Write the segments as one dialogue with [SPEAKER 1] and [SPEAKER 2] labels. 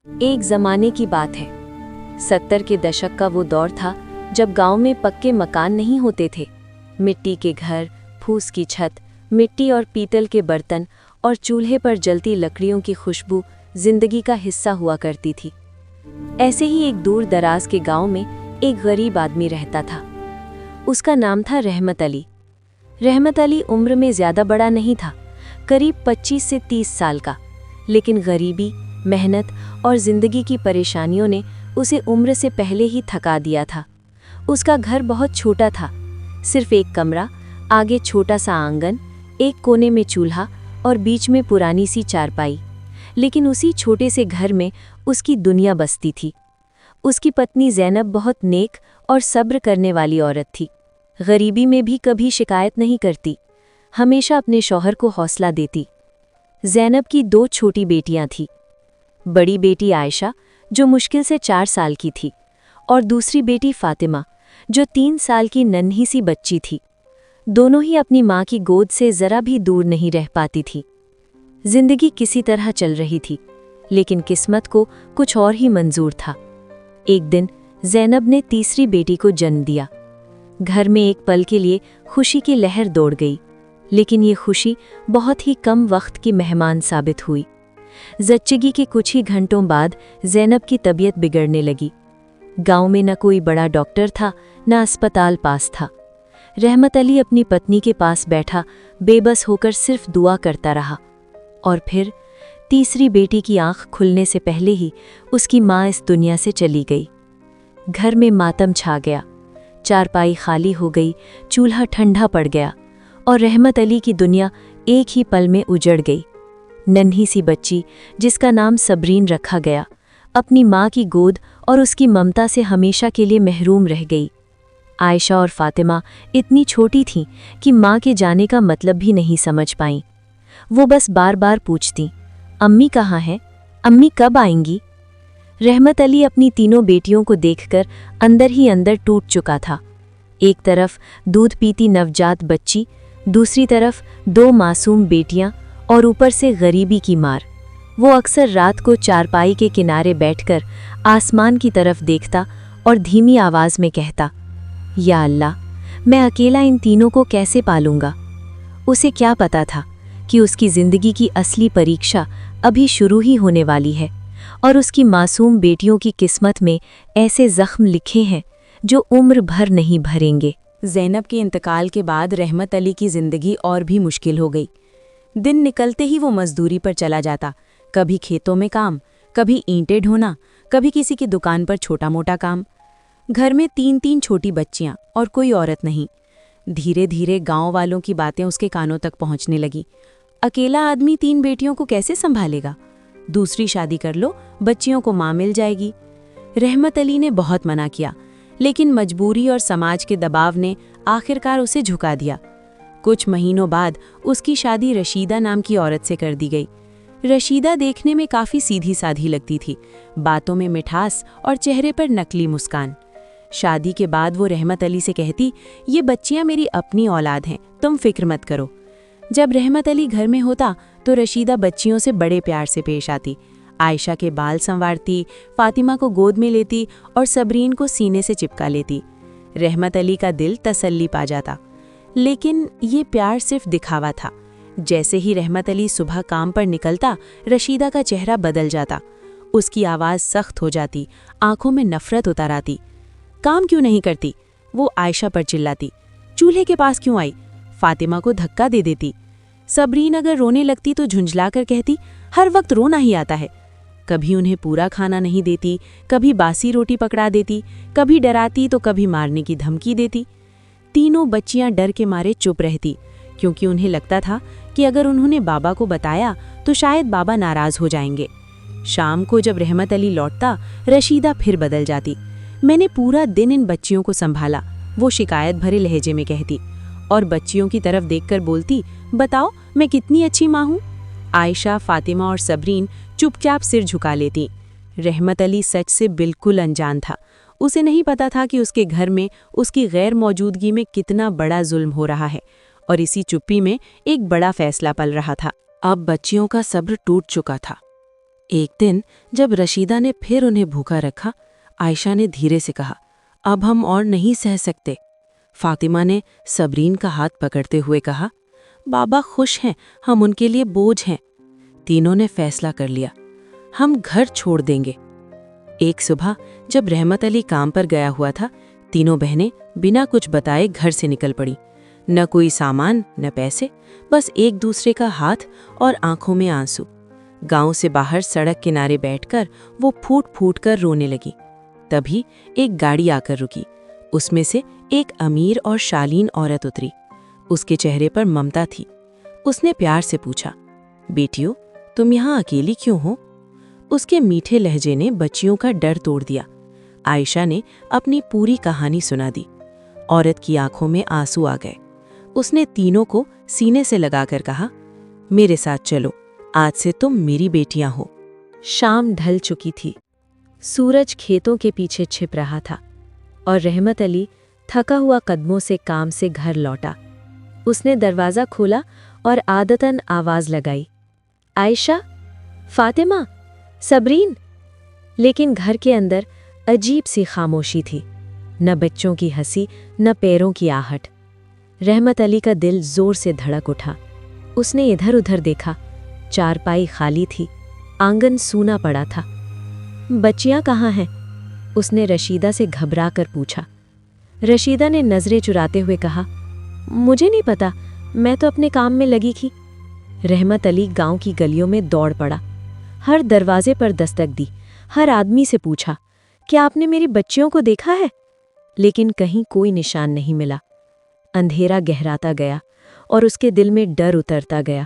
[SPEAKER 1] एक जमाने की बात है। 70 के दशक का वो दौर था जब गांव में पक्के मकान नहीं होते थे। मिट्टी के घर, फूस की छत, मिट्टी और पीतल के बर्तन और चूल्हे पर जलती लकड़ियों की खुशबू जिंदगी का हिस्सा हुआ करती थी। ऐसे ही एक दूर दराज के गांव में एक गरीब आदमी रहता था। उसका नाम था रहमत अली। रहमत अली उम्र में ज्यादा बड़ा नहीं था, करीब 25 से 30 साल का, लेकिन गरीबी, मेहनत और जिंदगी की परेशानियों ने उसे उम्र से पहले ही थका दिया था। उसका घर बहुत छोटा था, सिर्फ एक कमरा, आगे छोटा सा आंगन, एक कोने में चूल्हा और बीच में पुरानी सी चारपाई। लेकिन उसी छोटे से घर में उसकी दुनिया बसती थी। उसकी पत्नी ज़ैनब बहुत नेक और सब्र करने वाली औरत थी। गरीबी में भी कभी शिकायत नहीं करती, हमेशा अपने शौहर को हौसला देती। ज़ैनब की 2 छोटी बेटियां थीं। बड़ी बेटी आयशा, जो मुश्किल से 4 साल की थी, और दूसरी बेटी फातिमा, जो 3 साल की नन्ही सी बच्ची थी। दोनों ही अपनी माँ की गोद से ज़रा भी दूर नहीं रह पाती थी। जिंदगी किसी तरह चल रही थी, लेकिन किस्मत को कुछ और ही मंजूर था। एक दिन ज़ैनब ने तीसरी बेटी को जन्म दिया। घर में एक पल के लिए खुशी की लहर दौड़ गई, लेकिन ये खुशी बहुत ही कम वक्त की मेहमान साबित हुई। ज़च्चगी के कुछ ही घंटों बाद ज़ैनब की तबीयत बिगड़ने लगी। गांव में न कोई बड़ा डॉक्टर था, न अस्पताल पास था। रहमत अली अपनी पत्नी के पास बैठा बेबस होकर सिर्फ दुआ करता रहा। और फिर तीसरी बेटी की आंख खुलने से पहले ही उसकी माँ इस दुनिया से चली गई। घर में मातम छा गया, चारपाई खाली हो गई, चूल्हा ठंडा पड़ गया और रहमत अली की दुनिया एक ही पल में उजड़ गई। नन्ही सी बच्ची, जिसका नाम सबरीन रखा गया, अपनी माँ की गोद और उसकी ममता से हमेशा के लिए महरूम रह गई। आयशा और फातिमा इतनी छोटी थीं कि माँ के जाने का मतलब भी नहीं समझ पाईं। वो बस बार बार पूछती, अम्मी कहाँ हैं? अम्मी कब आएंगी? रहमत अली अपनी तीनों बेटियों को देखकर अंदर ही अंदर टूट चुका था। एक तरफ दूध पीती नवजात बच्ची, दूसरी तरफ 2 मासूम बेटियां और ऊपर से गरीबी की मार। वो अक्सर रात को चारपाई के किनारे बैठकर आसमान की तरफ देखता और धीमी आवाज़ में कहता, या अल्लाह, मैं अकेला इन तीनों को कैसे पालूंगा? उसे क्या पता था कि उसकी ज़िंदगी की असली परीक्षा अभी शुरू ही होने वाली है और उसकी मासूम बेटियों की किस्मत में ऐसे ज़ख्म लिखे हैं जो उम्र भर नहीं भरेंगे।
[SPEAKER 2] ज़ैनब के इंतकाल के बाद रहमत अली की ज़िंदगी और भी मुश्किल हो गई। दिन निकलते ही वो मजदूरी पर चला जाता, कभी खेतों में काम, कभी ईंटें ढोना, कभी किसी की दुकान पर छोटा मोटा काम। घर में 3-3 छोटी बच्चियां और कोई औरत नहीं। धीरे धीरे गांव वालों की बातें उसके कानों तक पहुंचने लगी। अकेला आदमी 3 बेटियों को कैसे संभालेगा? दूसरी शादी कर लो, बच्चियों को माँ मिल जाएगी। रहमत अली ने बहुत मना किया, लेकिन मजबूरी और समाज के दबाव ने आखिरकार उसे झुका दिया। कुछ महीनों बाद उसकी शादी रशीदा नाम की औरत से कर दी गई। रशीदा देखने में काफ़ी सीधी साधी लगती थी, बातों में मिठास और चेहरे पर नकली मुस्कान। शादी के बाद वो रहमत अली से कहती, ये बच्चियां मेरी अपनी औलाद हैं, तुम फिक्र मत करो। जब रहमत अली घर में होता तो रशीदा बच्चियों से बड़े प्यार से पेश आती। आयशा के बाल संवारती, फातिमा को गोद में लेती और सबरीन को सीने से चिपका लेती। रहमत अली का दिल तसल्ली पा जाता। लेकिन ये प्यार सिर्फ दिखावा था। जैसे ही रहमत अली सुबह काम पर निकलता, रशीदा का चेहरा बदल जाता। उसकी आवाज़ सख्त हो जाती, आंखों में नफरत उतर आती। काम क्यों नहीं करती? वो आयशा पर चिल्लाती। चूल्हे के पास क्यों आई? फातिमा को धक्का दे देती। सबरीन अगर रोने लगती तो झुंझलाकर कहती, हर वक्त रोना ही आता है। कभी उन्हें पूरा खाना नहीं देती, कभी बासी रोटी पकड़ा देती, कभी डराती तो कभी मारने की धमकी देती। तीनों बच्चियां डर के मारे चुप रहती, क्योंकि उन्हें लगता था कि अगर उन्होंने बाबा को बताया तो शायद बाबा नाराज हो जाएंगे। शाम को जब रहमत अली लौटता, रशीदा फिर बदल जाती। मैंने पूरा दिन इन बच्चियों को संभाला, वो शिकायत भरे लहजे में कहती, और बच्चियों की तरफ देखकर बोलती, बताओ मैं कितनी अच्छी माँ हूँ। आयशा, फातिमा और सबरीन चुपचाप सिर झुका लेती। रहमत अली सच से बिल्कुल अनजान था। उसे नहीं पता था कि उसके घर में उसकी गैर मौजूदगी में कितना बड़ा जुल्म हो रहा है, और इसी चुप्पी में एक बड़ा फैसला पल रहा था। अब बच्चियों का सब्र टूट चुका था। एक दिन जब रशीदा ने फिर उन्हें भूखा रखा, आयशा ने धीरे से कहा, अब हम और नहीं सह सकते। फातिमा ने सबरीन का हाथ पकड़ते हुए कहा, बाबा खुश हैं, हम उनके लिए बोझ हैं। तीनों ने फैसला कर लिया, हम घर छोड़ देंगे। एक सुबह जब रहमत अली काम पर गया हुआ था, तीनों बहनें बिना कुछ बताए घर से निकल पड़ी। न कोई सामान न पैसे, बस एक दूसरे का हाथ और आंखों में आंसू। गांव से बाहर सड़क किनारे बैठकर वो फूट फूट कर रोने लगी। तभी एक गाड़ी आकर रुकी। उसमें से एक अमीर और शालीन औरत उतरी। उसके चेहरे पर ममता थी। उसने प्यार से पूछा, बेटियों, तुम यहाँ अकेली क्यों हो? उसके मीठे लहजे ने बच्चियों का डर तोड़ दिया। आयशा ने अपनी पूरी कहानी सुना दी। औरत की आंखों में आंसू आ गए। उसने तीनों को सीने से लगाकर कहा, मेरे साथ चलो, आज से तुम मेरी बेटियां हो।
[SPEAKER 1] शाम ढल चुकी थी। सूरज खेतों के पीछे छिप रहा था और रहमत अली थका हुआ कदमों से काम से घर लौटा। उसने दरवाज़ा खोला और आदतन आवाज़ लगाई, आयशा, फातिमा, सबरीन। लेकिन घर के अंदर अजीब सी खामोशी थी। न बच्चों की हंसी, न पैरों की आहट। रहमत अली का दिल जोर से धड़क उठा। उसने इधर उधर देखा। चारपाई खाली थी, आंगन सूना पड़ा था। बच्चियां कहाँ हैं? उसने रशीदा से घबरा कर पूछा। रशीदा ने नजरें चुराते हुए कहा, मुझे नहीं पता, मैं तो अपने काम में लगी थी। रहमत अली गांव की गलियों में दौड़ पड़ा। हर दरवाजे पर दस्तक दी, हर आदमी से पूछा, क्या आपने मेरी बच्चियों को देखा है? लेकिन कहीं कोई निशान नहीं मिला। अंधेरा गहराता गया और उसके दिल में डर उतरता गया।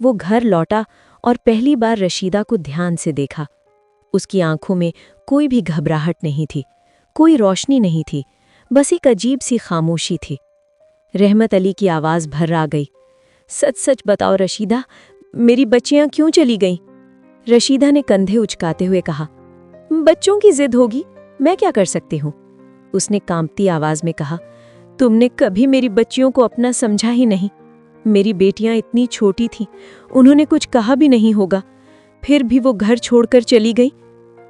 [SPEAKER 1] वो घर लौटा और पहली बार रशीदा को ध्यान से देखा। उसकी आंखों में कोई भी घबराहट नहीं थी, कोई रोशनी नहीं थी, बस एक अजीब सी खामोशी थी। रहमत अली की आवाज़ भर्रा गई, सच सच बताओ रशीदा, मेरी बच्चियां क्यों चली गईं? रशीदा ने कंधे उचकाते हुए कहा, बच्चों की जिद होगी, मैं क्या कर सकती हूँ? उसने कांपती आवाज में कहा, तुमने कभी मेरी बच्चियों को अपना समझा ही नहीं। मेरी बेटियां इतनी छोटी थीं, उन्होंने कुछ कहा भी नहीं होगा, फिर भी वो घर छोड़कर चली गई।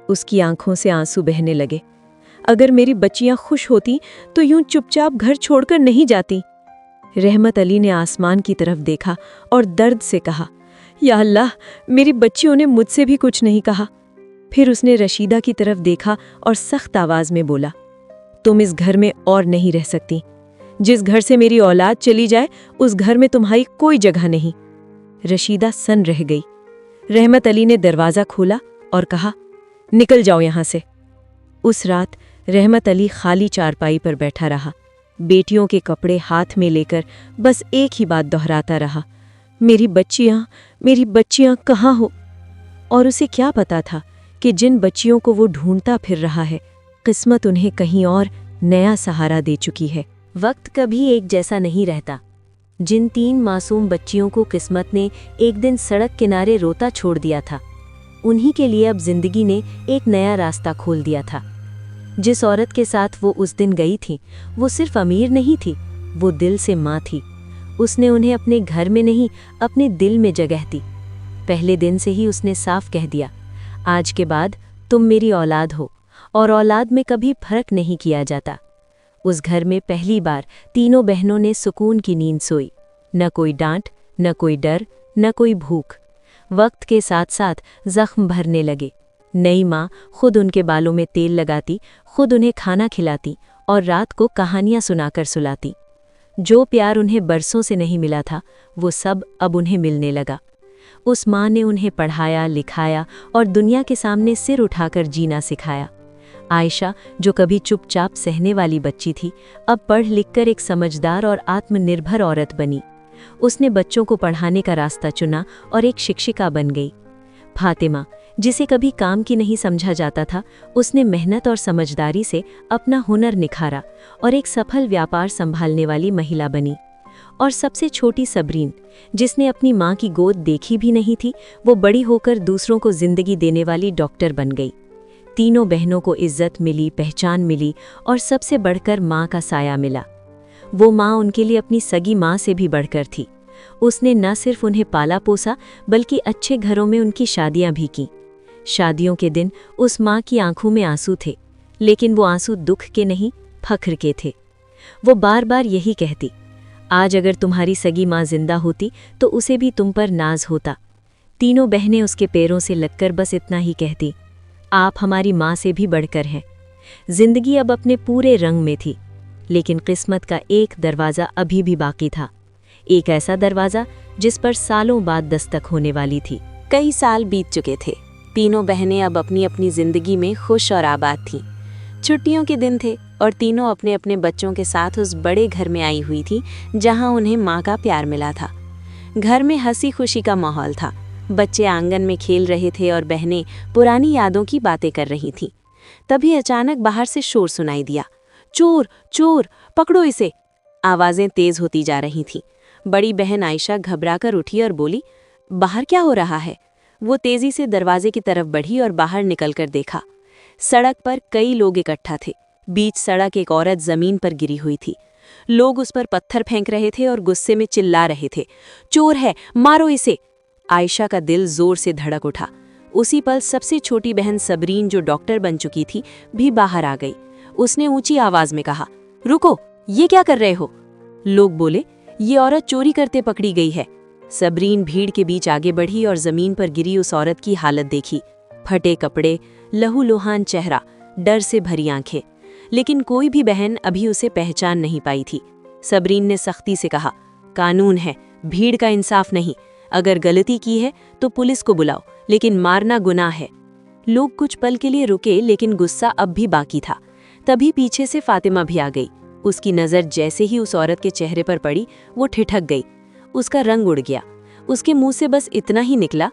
[SPEAKER 1] उसकी आंखों से आंसू बहने लगे। अगर मेरी बच्चियां खुश होती तो यूं चुपचाप घर छोड़कर नहीं जाती। रहमत अली ने आसमान की तरफ देखा और दर्द से कहा, या अल्लाह, मेरी बच्चियों ने मुझसे भी कुछ नहीं कहा। फिर उसने रशीदा की तरफ देखा और सख्त आवाज में बोला, तुम इस घर में और नहीं रह सकती। जिस घर से मेरी औलाद चली जाए, उस घर में तुम्हारी कोई जगह नहीं। रशीदा सन रह गई। रहमत अली ने दरवाज़ा खोला और कहा, निकल जाओ यहाँ से। उस रात रहमत अली खाली चारपाई पर बैठा रहा, बेटियों के कपड़े हाथ में लेकर बस एक ही बात दोहराता रहा, मेरी बच्चियां कहाँ हो? और उसे क्या पता था कि जिन बच्चियों को वो ढूंढता फिर रहा है, किस्मत उन्हें कहीं और नया सहारा दे चुकी है। वक्त कभी एक जैसा नहीं रहता। जिन 3 मासूम बच्चियों को किस्मत ने एक दिन सड़क किनारे रोता छोड़ दिया था, उन्हीं के लिए अब जिंदगी ने एक नया रास्ता खोल दिया था। जिस औरत के साथ वो उस दिन गई थी, वो सिर्फ अमीर नहीं थी, वो दिल से माँ थी। उसने उन्हें अपने घर में नहीं, अपने दिल में जगह दी। पहले दिन से ही उसने साफ कह दिया, आज के बाद तुम मेरी औलाद हो, और औलाद में कभी फर्क नहीं किया जाता। उस घर में पहली बार तीनों बहनों ने सुकून की नींद सोई। न कोई डांट, न कोई डर, न कोई भूख। वक्त के साथ साथ जख्म भरने लगे। नई माँ खुद उनके बालों में तेल लगाती, खुद उन्हें खाना खिलाती और रात को कहानियाँ सुनाकर सुलाती। जो प्यार उन्हें बरसों से नहीं मिला था, वो सब अब उन्हें मिलने लगा। उस माँ ने उन्हें पढ़ाया, लिखाया और दुनिया के सामने सिर उठाकर जीना सिखाया। आयशा, जो कभी चुपचाप सहने वाली बच्ची थी, अब पढ़ लिखकर एक समझदार और आत्मनिर्भर औरत बनी। उसने बच्चों को पढ़ाने का रास्ता चुना और एक शिक्षिका बन गई। फातिमा, जिसे कभी काम की नहीं समझा जाता था, उसने मेहनत और समझदारी से अपना हुनर निखारा और एक सफल व्यापार संभालने वाली महिला बनी। और सबसे छोटी सबरीन, जिसने अपनी माँ की गोद देखी भी नहीं थी, वो बड़ी होकर दूसरों को जिंदगी देने वाली डॉक्टर बन गई। तीनों बहनों को इज्जत मिली, पहचान मिली और सबसे बढ़कर माँ का साया मिला। वो माँ उनके लिए अपनी सगी माँ से भी बढ़कर थी। उसने न सिर्फ उन्हें पाला पोसा, बल्कि अच्छे घरों में उनकी शादियाँ भी की। शादियों के दिन उस माँ की आंखों में आंसू थे, लेकिन वो आंसू दुख के नहीं, फख्र के थे। वो बार बार यही कहती, आज अगर तुम्हारी सगी माँ जिंदा होती तो उसे भी तुम पर नाज होता। तीनों बहनें उसके पैरों से लगकर बस इतना ही कहती, आप हमारी माँ से भी बढ़कर हैं। जिंदगी अब अपने पूरे रंग में थी, लेकिन किस्मत का एक दरवाज़ा अभी भी बाकी था। एक ऐसा दरवाज़ा जिस पर सालों बाद दस्तक होने वाली थी।
[SPEAKER 2] कई साल बीत चुके थे। तीनों बहनें अब अपनी अपनी जिंदगी में खुश और आबाद थीं। छुट्टियों के दिन थे और तीनों अपने अपने बच्चों के साथ उस बड़े घर में आई हुई थी जहां उन्हें माँ का प्यार मिला था। घर में हंसी खुशी का माहौल था। बच्चे आंगन में खेल रहे थे और बहनें पुरानी यादों की बातें कर रही थीं। तभी अचानक बाहर से शोर सुनाई दिया। चोर चोर, पकड़ो इसे। आवाजें तेज होती जा रही थीं। बड़ी बहन आयशा घबराकर उठी और बोली, बाहर क्या हो रहा है? वो तेजी से दरवाजे की तरफ बढ़ी और बाहर निकलकर देखा। सड़क पर कई लोग इकट्ठा थे। बीच सड़क एक औरत जमीन पर गिरी हुई थी। लोग उस पर पत्थर फेंक रहे थे और गुस्से में चिल्ला रहे थे, चोर है, मारो इसे। आयशा का दिल जोर से धड़क उठा। उसी पल सबसे छोटी बहन सबरीन, जो डॉक्टर बन चुकी थी, भी बाहर आ गई। उसने ऊंची आवाज में कहा, रुको, ये क्या कर रहे हो? लोग बोले, ये औरत चोरी करते पकड़ी गई है। सबरीन भीड़ के बीच आगे बढ़ी और जमीन पर गिरी उस औरत की हालत देखी। फटे कपड़े, लहूलुहान चेहरा, डर से भरी आंखें। लेकिन कोई भी बहन अभी उसे पहचान नहीं पाई थी। सबरीन ने सख्ती से कहा, कानून है, भीड़ का इंसाफ नहीं। अगर गलती की है तो पुलिस को बुलाओ, लेकिन मारना गुनाह है। लोग कुछ पल के लिए रुके, लेकिन गुस्सा अब भी बाकी था। तभी पीछे से फातिमा भी आ गई। उसकी नज़र जैसे ही उस औरत के चेहरे पर पड़ी, वो ठिठक गई। उसका रंग उड़ गया। उसके मुंह से बस इतना ही निकला,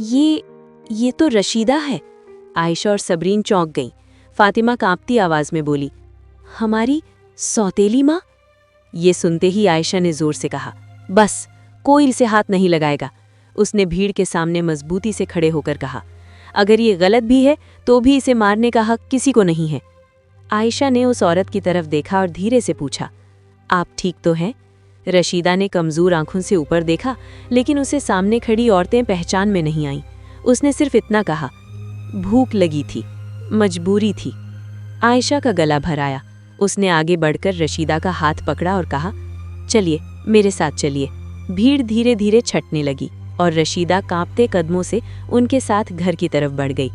[SPEAKER 2] ये तो रशीदा है। आयशा और सबरीन चौंक गईं। फातिमा कांपती आवाज में बोली, हमारी सौतेली माँ? ये सुनते ही आयशा ने जोर से कहा, बस, कोई इसे हाथ नहीं लगाएगा। उसने भीड़ के सामने मजबूती से खड़े होकर कहा, अगर ये गलत भी है तो भी इसे मारने का हक किसी को नहीं है। आयशा ने उस औरत की तरफ देखा और धीरे से पूछा, आप ठीक तो हैं? रशीदा ने कमजोर आंखों से ऊपर देखा, लेकिन उसे सामने खड़ी औरतें पहचान में नहीं आईं। उसने सिर्फ इतना कहा, भूख लगी थी, मजबूरी थी। आयशा का गला भर आया। उसने आगे बढ़कर रशीदा का हाथ पकड़ा और कहा, चलिए, मेरे साथ चलिए। भीड़ धीरे धीरे छटने लगी और रशीदा कांपते कदमों से उनके साथ घर की तरफ बढ़ गई।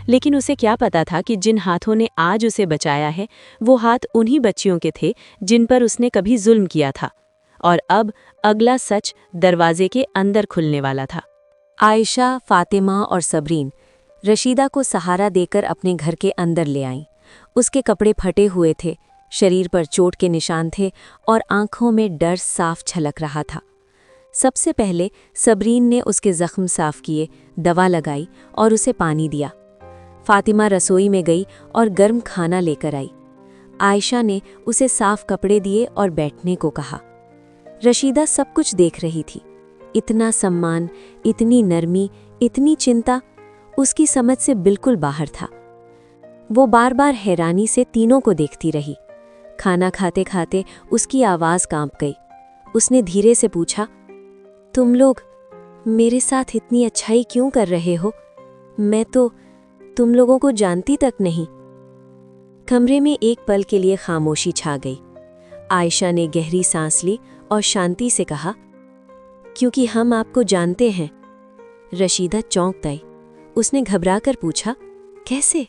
[SPEAKER 2] लेकिन उसे क्या पता था कि जिन हाथों ने आज उसे बचाया है, वो हाथ उन्हीं बच्चियों के थे जिन पर उसने कभी जुल्म किया था। और अब अगला सच दरवाजे के अंदर खुलने वाला था।
[SPEAKER 1] आयशा, फातिमा और सबरीन रशीदा को सहारा देकर अपने घर के अंदर ले आईं। उसके कपड़े फटे हुए थे, शरीर पर चोट के निशान थे और आंखों में डर साफ झलक रहा था। सबसे पहले सबरीन ने उसके जख्म साफ किए, दवा लगाई और उसे पानी दिया। फातिमा रसोई में गई और गर्म खाना लेकर आई। आयशा ने उसे साफ कपड़े दिए और बैठने को कहा। रशीदा सब कुछ देख रही थी। इतना सम्मान, इतनी नरमी, इतनी चिंता उसकी समझ से बिल्कुल बाहर था। वो बार बार हैरानी से तीनों को देखती रही। खाना खाते खाते उसकी आवाज़ कांप गई। उसने धीरे से पूछा, तुम लोग मेरे साथ इतनी अच्छाई क्यों कर रहे हो? मैं तो तुम लोगों को जानती तक नहीं। कमरे में एक पल के लिए खामोशी छा गई। आयशा ने गहरी सांस ली और शांति से कहा, क्योंकि हम आपको जानते हैं। रशीदा चौंक गई। उसने घबराकर पूछा, कैसे?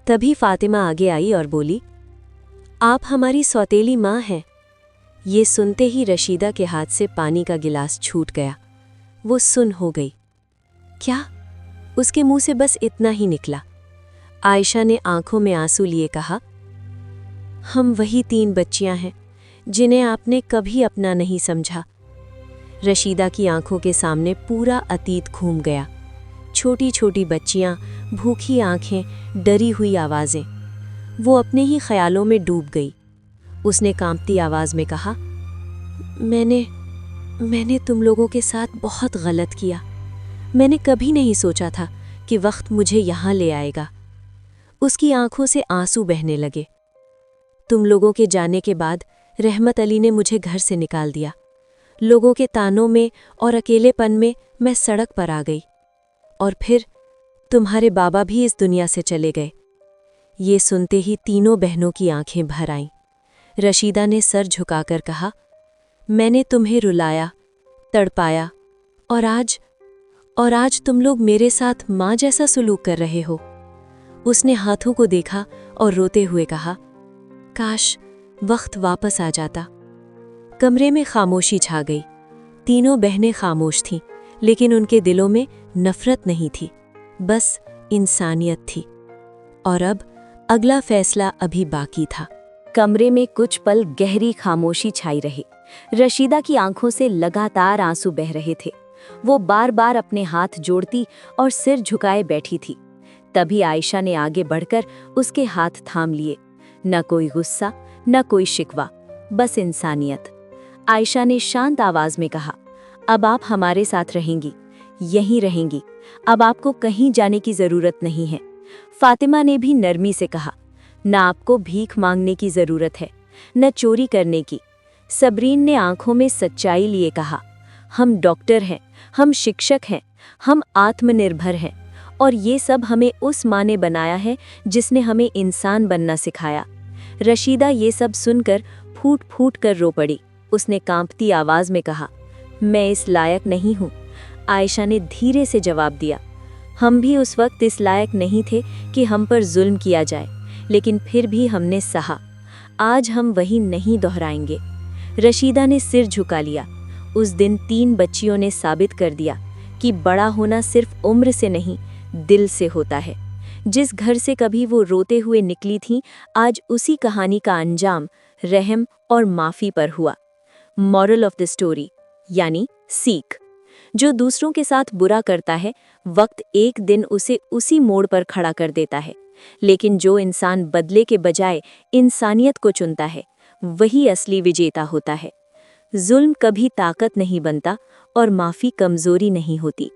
[SPEAKER 1] तभी फातिमा आगे आई और बोली, आप हमारी सौतेली माँ हैं। ये सुनते ही रशीदा के हाथ से पानी का गिलास छूट गया। वो सुन्न हो गई। क्या? उसके मुंह से बस इतना ही निकला। आयशा ने आंखों में आंसू लिए कहा, हम वही 3 बच्चियां हैं जिन्हें आपने कभी अपना नहीं समझा। रशीदा की आंखों के सामने पूरा अतीत घूम गया। छोटी छोटी बच्चियां, भूखी आंखें, डरी हुई आवाज़ें। वो अपने ही ख्यालों में डूब गई। उसने कांपती आवाज़ में कहा, मैंने तुम लोगों के साथ बहुत गलत किया। मैंने कभी नहीं सोचा था कि वक्त मुझे यहाँ ले आएगा। उसकी आंखों से आंसू बहने लगे। तुम लोगों के जाने के बाद रहमत अली ने मुझे घर से निकाल दिया। लोगों के तानों में और अकेलेपन में मैं सड़क पर आ गई। और फिर तुम्हारे बाबा भी इस दुनिया से चले गए। ये सुनते ही तीनों बहनों की आंखें भर आईं। रशीदा ने सर झुकाकर कहा, मैंने तुम्हें रुलाया, तड़पाया, और आज तुम लोग मेरे साथ माँ जैसा सलूक कर रहे हो। उसने हाथों को देखा और रोते हुए कहा, काश वक्त वापस आ जाता। कमरे में खामोशी छा गई। तीनों बहनें खामोश थीं, लेकिन उनके दिलों में नफरत नहीं थी, बस इंसानियत थी। और अब अगला फैसला अभी बाकी था।
[SPEAKER 2] कमरे में कुछ पल गहरी खामोशी छाई रही। रशीदा की आंखों से लगातार आंसू बह रहे थे। वो बार बार अपने हाथ जोड़ती और सिर झुकाए बैठी थी। तभी आयशा ने आगे बढ़कर उसके हाथ थाम लिए। न कोई गुस्सा, न कोई शिकवा, बस इंसानियत। आयशा ने शांत आवाज में कहा, अब आप हमारे साथ रहेंगी, यहीं रहेंगी। अब आपको कहीं जाने की जरूरत नहीं है। फातिमा ने भी नरमी से कहा, न आपको भीख मांगने की जरूरत है, न चोरी करने की। सबरीन ने आंखों में सच्चाई लिए कहा, हम डॉक्टर हैं, हम शिक्षक हैं, हम आत्मनिर्भर हैं, और ये सब हमें उस माँ ने बनाया है जिसने हमें इंसान बनना सिखाया। रशीदा ये सब सुनकर फूट फूट कर रो पड़ी। उसने कांपती आवाज में कहा, मैं इस लायक नहीं हूँ। आयशा ने धीरे से जवाब दिया, हम भी उस वक्त इस लायक नहीं थे कि हम पर जुल्म किया जाए, लेकिन फिर भी हमने सहा। आज हम वही नहीं दोहराएंगे। रशीदा ने सिर झुका लिया। उस दिन 3 बच्चियों ने साबित कर दिया कि बड़ा होना सिर्फ उम्र से नहीं, दिल से होता है। जिस घर से कभी वो रोते हुए निकली थीं, आज उसी कहानी का अंजाम रहम और माफ़ी पर हुआ। मॉरल ऑफ द स्टोरी, यानी सीख, जो दूसरों के साथ बुरा करता है, वक्त एक दिन उसे उसी मोड़ पर खड़ा कर देता है, लेकिन जो इंसान बदले के बजाय इंसानियत को चुनता है, वही असली विजेता होता है। जुल्म कभी ताकत नहीं बनता और माफ़ी कमज़ोरी नहीं होती।